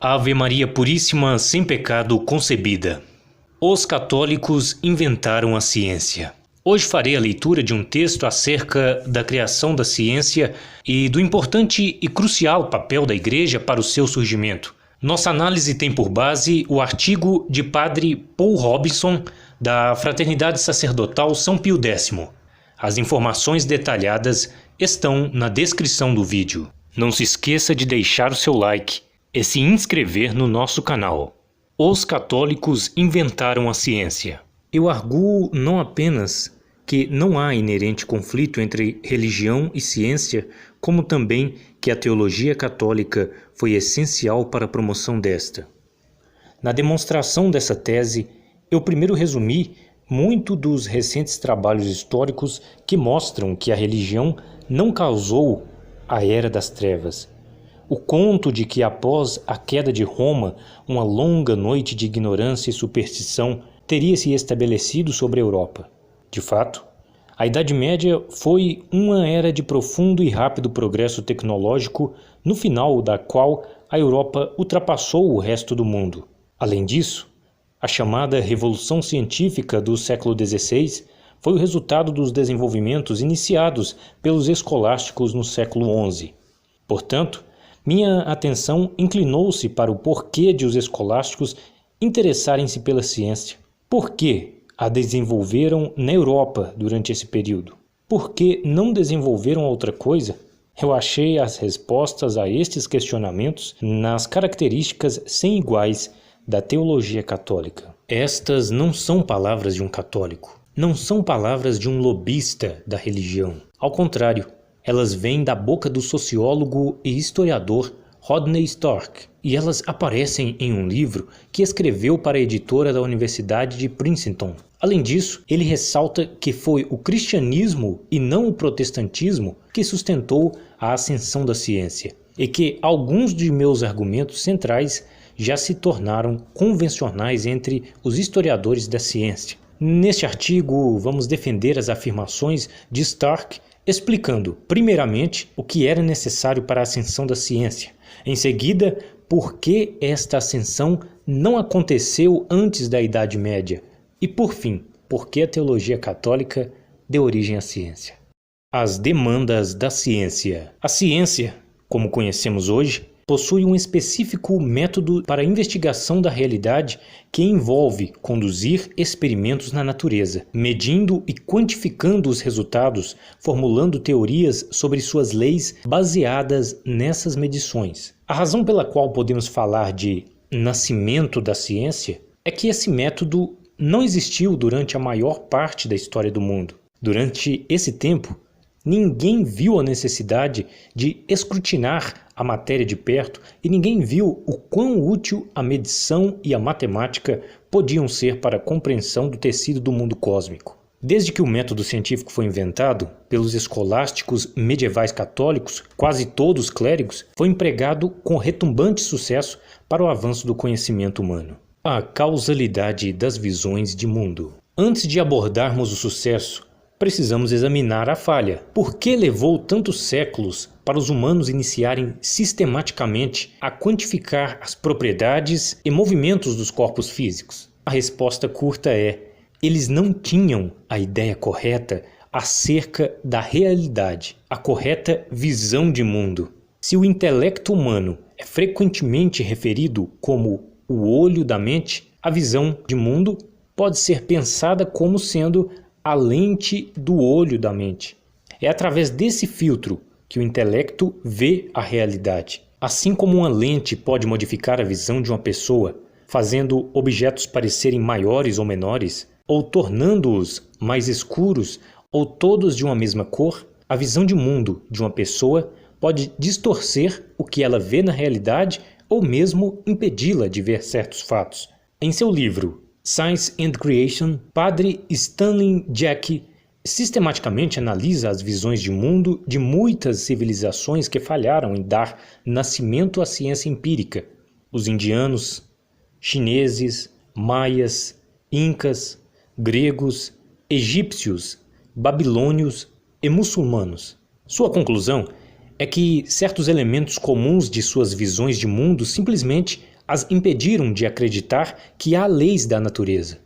Ave Maria Puríssima, sem pecado concebida. Os católicos inventaram a ciência. Hoje farei a leitura de um texto acerca da criação da ciência e do importante e crucial papel da Igreja para o seu surgimento. Nossa análise tem por base o artigo de Padre Paul Robinson, da Fraternidade Sacerdotal São Pio X. As informações detalhadas estão na descrição do vídeo. Não se esqueça de deixar o seu like e se inscrever no nosso canal. Os católicos inventaram a ciência. Eu arguo não apenas que não há inerente conflito entre religião e ciência, como também que a teologia católica foi essencial para a promoção desta. Na demonstração dessa tese, eu primeiro resumi muito dos recentes trabalhos históricos que mostram que a religião não causou a Era das Trevas. O conto de que após a queda de Roma, uma longa noite de ignorância e superstição teria se estabelecido sobre a Europa. De fato, a Idade Média foi uma era de profundo e rápido progresso tecnológico, no final da qual a Europa ultrapassou o resto do mundo. Além disso, a chamada Revolução Científica do século XVI foi o resultado dos desenvolvimentos iniciados pelos escolásticos no século XI. Portanto, minha atenção inclinou-se para o porquê de os escolásticos interessarem-se pela ciência. Por que a desenvolveram na Europa durante esse período? Por que não desenvolveram outra coisa? Eu achei as respostas a estes questionamentos nas características sem iguais da teologia católica. Estas não são palavras de um católico, não são palavras de um lobista da religião. Ao contrário, elas vêm da boca do sociólogo e historiador Rodney Stark, e elas aparecem em um livro que escreveu para a editora da Universidade de Princeton. Além disso, ele ressalta que foi o cristianismo e não o protestantismo que sustentou a ascensão da ciência, e que alguns de meus argumentos centrais já se tornaram convencionais entre os historiadores da ciência. Neste artigo, vamos defender as afirmações de Stark, explicando, primeiramente, o que era necessário para a ascensão da ciência. Em seguida, por que esta ascensão não aconteceu antes da Idade Média. E, por fim, por que a teologia católica deu origem à ciência. As demandas da ciência. A ciência, como conhecemos hoje, possui um específico método para a investigação da realidade que envolve conduzir experimentos na natureza, medindo e quantificando os resultados, formulando teorias sobre suas leis baseadas nessas medições. A razão pela qual podemos falar de nascimento da ciência é que esse método não existiu durante a maior parte da história do mundo. Durante esse tempo, ninguém viu a necessidade de escrutinar a matéria de perto e ninguém viu o quão útil a medição e a matemática podiam ser para a compreensão do tecido do mundo cósmico. Desde que o método científico foi inventado pelos escolásticos medievais católicos, quase todos clérigos, foi empregado com retumbante sucesso para o avanço do conhecimento humano. A causalidade das visões de mundo. Antes de abordarmos o sucesso, precisamos examinar a falha. Por que levou tantos séculos para os humanos iniciarem sistematicamente a quantificar as propriedades e movimentos dos corpos físicos? A resposta curta é: eles não tinham a ideia correta acerca da realidade, a correta visão de mundo. Se o intelecto humano é frequentemente referido como o olho da mente, a visão de mundo pode ser pensada como sendo a lente do olho da mente. É através desse filtro que o intelecto vê a realidade. Assim como uma lente pode modificar a visão de uma pessoa, fazendo objetos parecerem maiores ou menores, ou tornando-os mais escuros ou todos de uma mesma cor, a visão de mundo de uma pessoa pode distorcer o que ela vê na realidade ou mesmo impedi-la de ver certos fatos. Em seu livro Science and Creation, Padre Stanley Jack sistematicamente analisa as visões de mundo de muitas civilizações que falharam em dar nascimento à ciência empírica. Os indianos, chineses, maias, incas, gregos, egípcios, babilônios e muçulmanos. Sua conclusão é que certos elementos comuns de suas visões de mundo simplesmente as impediram de acreditar que há leis da natureza,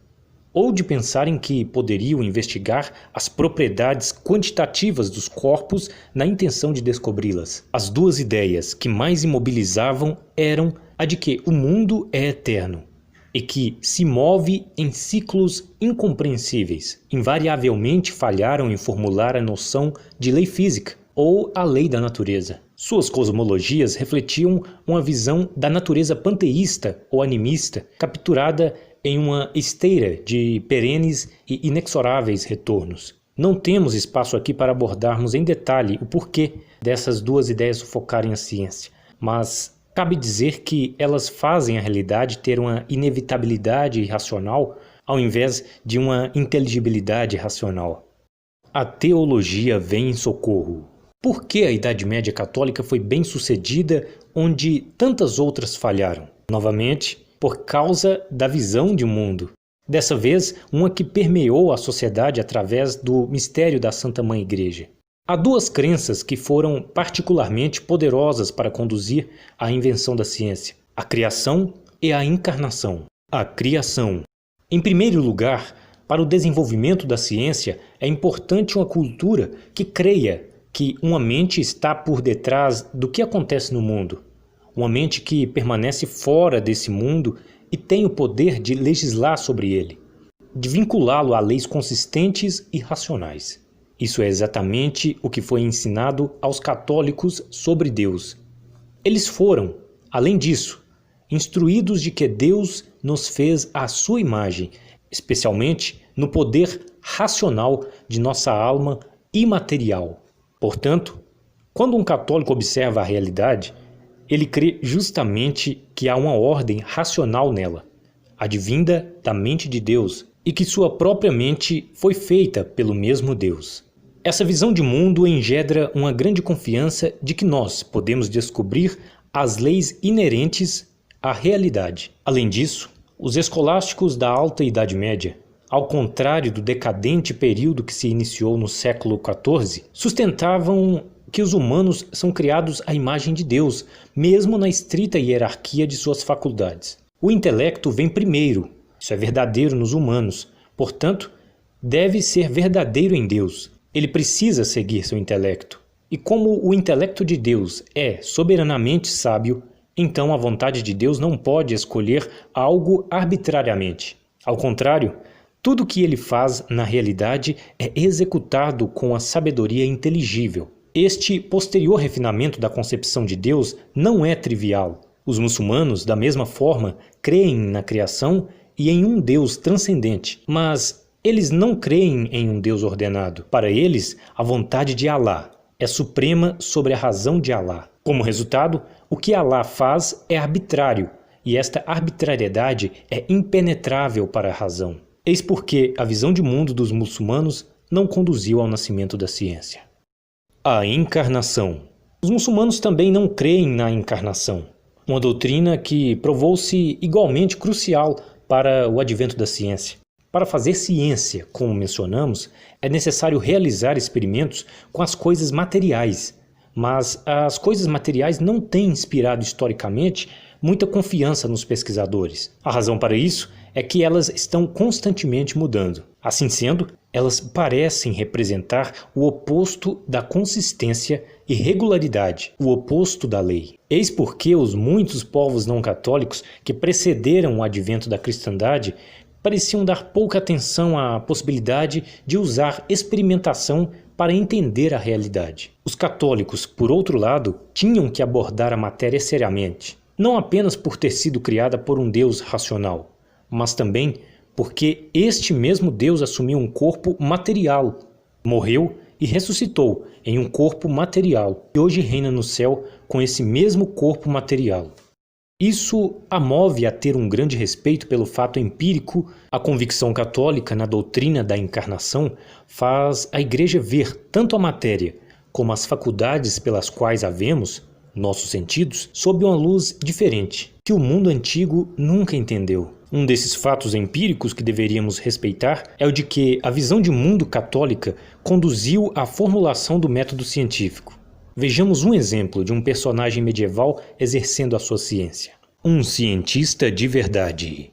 ou de pensarem que poderiam investigar as propriedades quantitativas dos corpos na intenção de descobri-las. As duas ideias que mais imobilizavam eram a de que o mundo é eterno e que se move em ciclos incompreensíveis. Invariavelmente falharam em formular a noção de lei física ou a lei da natureza. Suas cosmologias refletiam uma visão da natureza panteísta ou animista, capturada em uma esteira de perenes e inexoráveis retornos. Não temos espaço aqui para abordarmos em detalhe o porquê dessas duas ideias sufocarem a ciência, mas cabe dizer que elas fazem a realidade ter uma inevitabilidade irracional ao invés de uma inteligibilidade racional. A teologia vem em socorro. Por que a Idade Média Católica foi bem sucedida onde tantas outras falharam? Novamente, por causa da visão de mundo. Dessa vez, uma que permeou a sociedade através do mistério da Santa Mãe Igreja. Há duas crenças que foram particularmente poderosas para conduzir à invenção da ciência: a criação e a encarnação. A criação. Em primeiro lugar, para o desenvolvimento da ciência, é importante uma cultura que creia que uma mente está por detrás do que acontece no mundo. Uma mente que permanece fora desse mundo e tem o poder de legislar sobre ele, de vinculá-lo a leis consistentes e racionais. Isso é exatamente o que foi ensinado aos católicos sobre Deus. Eles foram, além disso, instruídos de que Deus nos fez à sua imagem, especialmente no poder racional de nossa alma imaterial. Portanto, quando um católico observa a realidade, ele crê justamente que há uma ordem racional nela, advinda da mente de Deus, e que sua própria mente foi feita pelo mesmo Deus. Essa visão de mundo engendra uma grande confiança de que nós podemos descobrir as leis inerentes à realidade. Além disso, os escolásticos da Alta Idade Média, ao contrário do decadente período que se iniciou no século XIV, sustentavam que os humanos são criados à imagem de Deus, mesmo na estrita hierarquia de suas faculdades. O intelecto vem primeiro, isso é verdadeiro nos humanos, portanto, deve ser verdadeiro em Deus. Ele precisa seguir seu intelecto. E como o intelecto de Deus é soberanamente sábio, então a vontade de Deus não pode escolher algo arbitrariamente. Ao contrário, tudo o que ele faz, na realidade, é executado com a sabedoria inteligível. Este posterior refinamento da concepção de Deus não é trivial. Os muçulmanos, da mesma forma, creem na criação e em um Deus transcendente, mas eles não creem em um Deus ordenado. Para eles, a vontade de Alá é suprema sobre a razão de Alá. Como resultado, o que Alá faz é arbitrário, e esta arbitrariedade é impenetrável para a razão. Eis porque a visão de mundo dos muçulmanos não conduziu ao nascimento da ciência. A encarnação. Os muçulmanos também não creem na encarnação, uma doutrina que provou-se igualmente crucial para o advento da ciência. Para fazer ciência, como mencionamos, é necessário realizar experimentos com as coisas materiais, mas as coisas materiais não têm inspirado historicamente muita confiança nos pesquisadores. A razão para isso é que elas estão constantemente mudando. Assim sendo, elas parecem representar o oposto da consistência e regularidade, o oposto da lei. Eis porque os muitos povos não católicos que precederam o advento da cristandade pareciam dar pouca atenção à possibilidade de usar experimentação para entender a realidade. Os católicos, por outro lado, tinham que abordar a matéria seriamente, não apenas por ter sido criada por um Deus racional, mas também porque este mesmo Deus assumiu um corpo material, morreu e ressuscitou em um corpo material, e hoje reina no céu com esse mesmo corpo material. Isso a move a ter um grande respeito pelo fato empírico. A convicção católica na doutrina da encarnação faz a Igreja ver tanto a matéria como as faculdades pelas quais a vemos, nossos sentidos, sob uma luz diferente, que o mundo antigo nunca entendeu. Um desses fatos empíricos que deveríamos respeitar é o de que a visão de mundo católica conduziu à formulação do método científico. Vejamos um exemplo de um personagem medieval exercendo a sua ciência. Um cientista de verdade.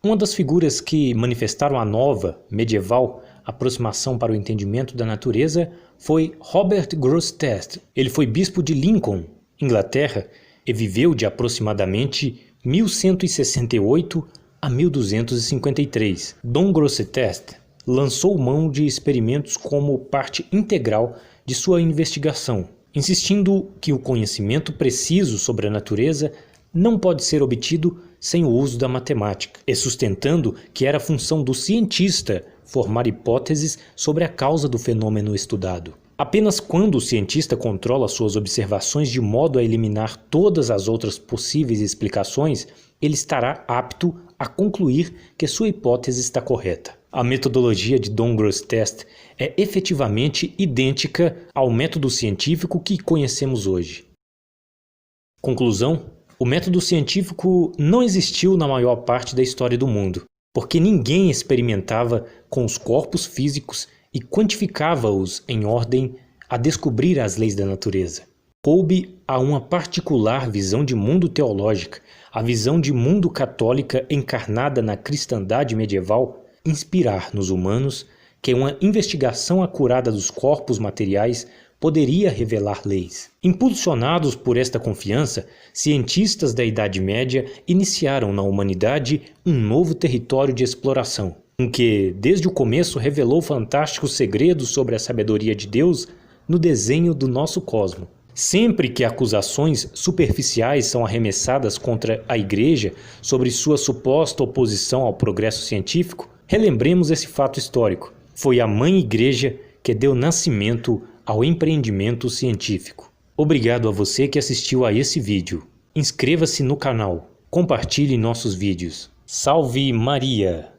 Uma das figuras que manifestaram a nova, medieval, aproximação para o entendimento da natureza foi Robert Grosseteste. Ele foi bispo de Lincoln, Inglaterra, e viveu de aproximadamente 1168 a 1253. Dom Grosseteste lançou mão de experimentos como parte integral de sua investigação, insistindo que o conhecimento preciso sobre a natureza não pode ser obtido sem o uso da matemática, e sustentando que era função do cientista formar hipóteses sobre a causa do fenômeno estudado. Apenas quando o cientista controla suas observações de modo a eliminar todas as outras possíveis explicações, ele estará apto a concluir que sua hipótese está correta. A metodologia de Dom Grosseteste é efetivamente idêntica ao método científico que conhecemos hoje. Conclusão: o método científico não existiu na maior parte da história do mundo, porque ninguém experimentava com os corpos físicos e quantificava-os em ordem a descobrir as leis da natureza. Coube a uma particular visão de mundo teológica, a visão de mundo católica encarnada na cristandade medieval, inspirar nos humanos que uma investigação acurada dos corpos materiais poderia revelar leis. Impulsionados por esta confiança, cientistas da Idade Média iniciaram na humanidade um novo território de exploração, um que, desde o começo, revelou fantásticos segredos sobre a sabedoria de Deus no desenho do nosso cosmo. Sempre que acusações superficiais são arremessadas contra a Igreja sobre sua suposta oposição ao progresso científico, relembremos esse fato histórico. Foi a Mãe Igreja que deu nascimento ao empreendimento científico. Obrigado a você que assistiu a esse vídeo. Inscreva-se no canal, compartilhe nossos vídeos. Salve Maria!